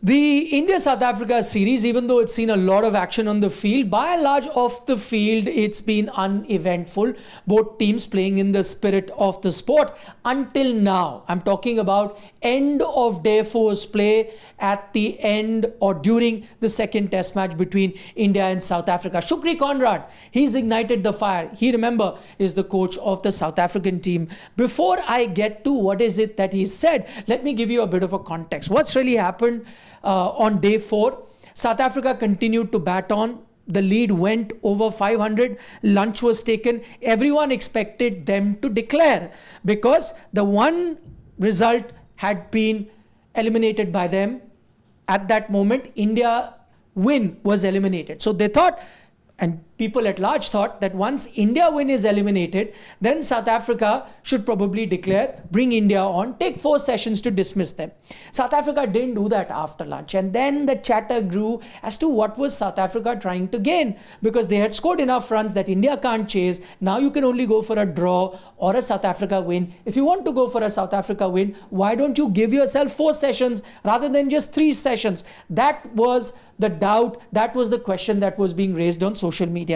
The India-South Africa series, even though it's seen a lot of action on the field, by and large off the field, it's been uneventful. Both teams playing in the spirit of the sport until now. I'm talking about end of day four's play at the end or during the second test match between India and South Africa. Shukri Conrad, he's ignited the fire. He, remember, is the coach of the South African team. Before I get to what is it that he said, let me give you a bit of a context. What's really happened on day 4? South Africa continued to bat on. The lead went over 500. Lunch was taken. Everyone expected them to declare because the one result had been eliminated by them. At that moment, India win was eliminated. So they thought, and people at large thought, that once India win is eliminated, then South Africa should probably declare, bring India on, take 4 sessions to dismiss them. South Africa didn't do that after lunch. And then the chatter grew as to what was South Africa trying to gain, because they had scored enough runs that India can't chase. Now you can only go for a draw or a South Africa win. If you want to go for a South Africa win, why don't you give yourself 4 sessions rather than just 3 sessions? That was the doubt. That was the question that was being raised on social media.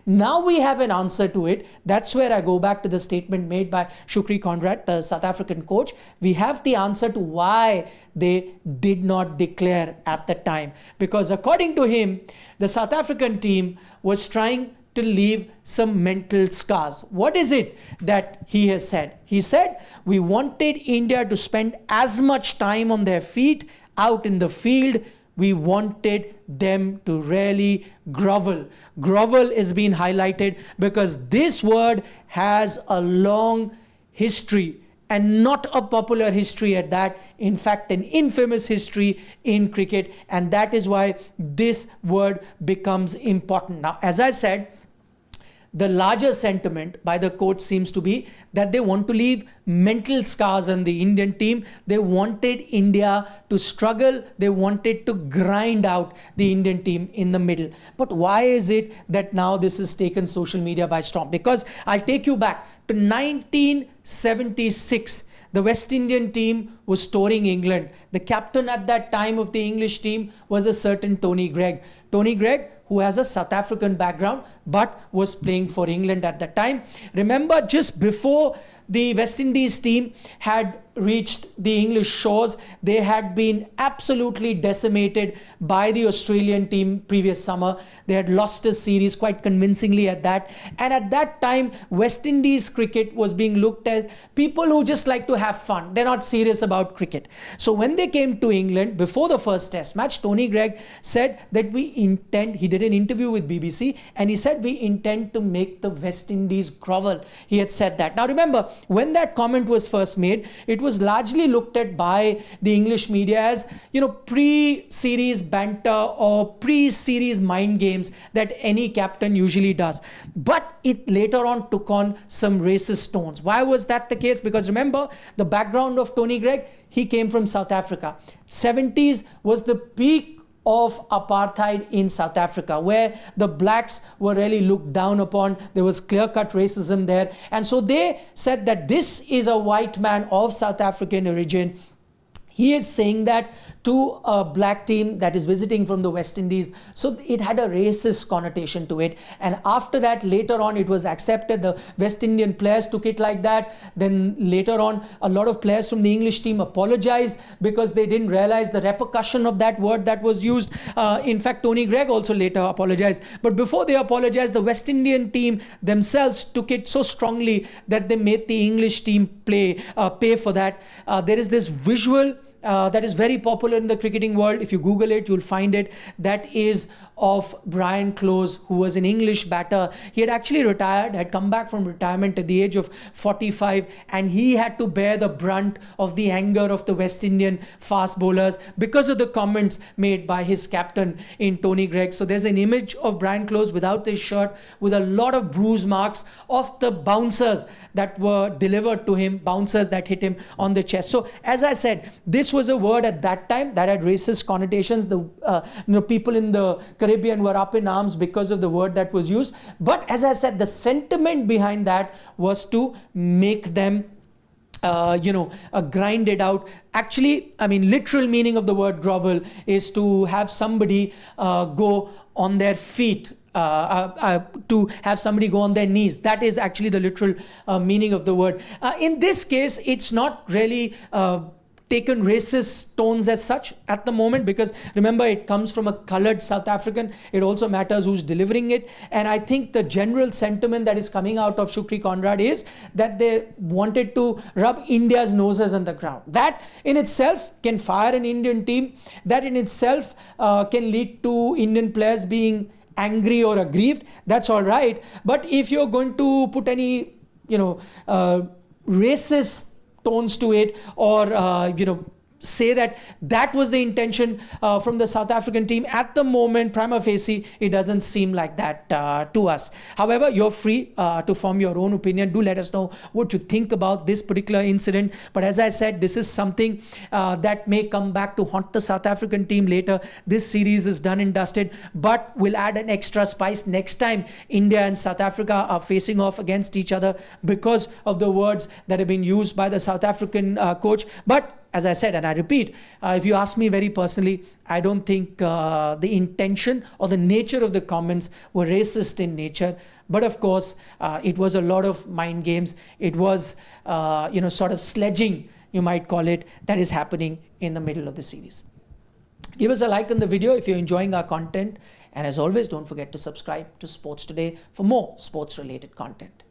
Now we have an answer to it. That's where I go back to the statement made by Shukri Conrad, the South African coach. We have the answer to why they did not declare at the time. Because according to him, the South African team was trying to leave some mental scars. What is it that he has said? He said, we wanted India to spend as much time on their feet out in the field. We wanted them to really grovel. Grovel is being highlighted because this word has a long history, and not a popular history at that. In fact, an infamous history in cricket, and that is why this word becomes important. Now, as I said, the larger sentiment by the coach seems to be that they want to leave mental scars on the Indian team. They wanted India to struggle. They wanted to grind out the Indian team in the middle. But why is it that now this has taken social media by storm? Because I'll take you back to 1976. The West Indian team was touring England. The captain at that time of the English team was a certain Tony Greig. Tony Greig, who has a South African background but was playing for England at that time. Remember, just before the West Indies team had reached the English shores, they had been absolutely decimated by the Australian team previous summer. They had lost a series quite convincingly at that. And at that time, West Indies cricket was being looked at people who just like to have fun. They're not serious about cricket. So when they came to England before the first test match, Tony Greig said that he did an interview with BBC, and he said, we intend to make the West Indies grovel. He had said that. Now remember, when that comment was first made, it was largely looked at by the English media as, pre-series banter or pre-series mind games that any captain usually does. But it later on took on some racist tones. Why was that the case? Because remember, the background of Tony Greig, he came from South Africa. 70s was the peak of apartheid in South Africa, where the blacks were really looked down upon. There was clear-cut racism there. And so they said that this is a white man of South African origin. He is saying that to a black team that is visiting from the West Indies. So it had a racist connotation to it. And after that, later on, it was accepted. The West Indian players took it like that. Then later on, a lot of players from the English team apologized because they didn't realize the repercussion of that word that was used. In fact, Tony Greig also later apologized. But before they apologized, the West Indian team themselves took it so strongly that they made the English team pay for that. There is this visual that is very popular in the cricketing world. If you Google it, you'll find it. That is of Brian Close, who was an English batter. He had actually retired, had come back from retirement at the age of 45, and he had to bear the brunt of the anger of the West Indian fast bowlers because of the comments made by his captain in Tony Greig. So there's an image of Brian Close without his shirt, with a lot of bruise marks of the bouncers that were delivered to him, bouncers that hit him on the chest. So as I said, this was a word at that time that had racist connotations. The people in the Caribbean were up in arms because of the word that was used. But as I said, the sentiment behind that was to make them grind it out. Actually, I mean, literal meaning of the word grovel is to have somebody go on their feet, to have somebody go on their knees. That is actually the literal meaning of the word. In this case, it's not really taken racist tones as such at the moment, because remember, it comes from a colored South African. It also matters who's delivering it. And I think the general sentiment that is coming out of Shukri Conrad is that they wanted to rub India's noses on the ground. That in itself can fire an Indian team. That in itself can lead to Indian players being angry or aggrieved. That's all right. But if you're going to put any racist tones to it, or say that was the intention from the South African team, at the moment, prima facie, it doesn't seem like that to us. However, you're free to form your own opinion. Do let us know what you think about this particular incident. But as I said, this is something that may come back to haunt the South African team later. This series is done and dusted, but we'll add an extra spice next time India and South Africa are facing off against each other, because of the words that have been used by the South African coach. But as I said, and I repeat, if you ask me very personally, I don't think the intention or the nature of the comments were racist in nature. But of course, it was a lot of mind games. It was, sort of sledging, you might call it, that is happening in the middle of the series. Give us a like on the video if you're enjoying our content. And as always, don't forget to subscribe to Sports Today for more sports-related content.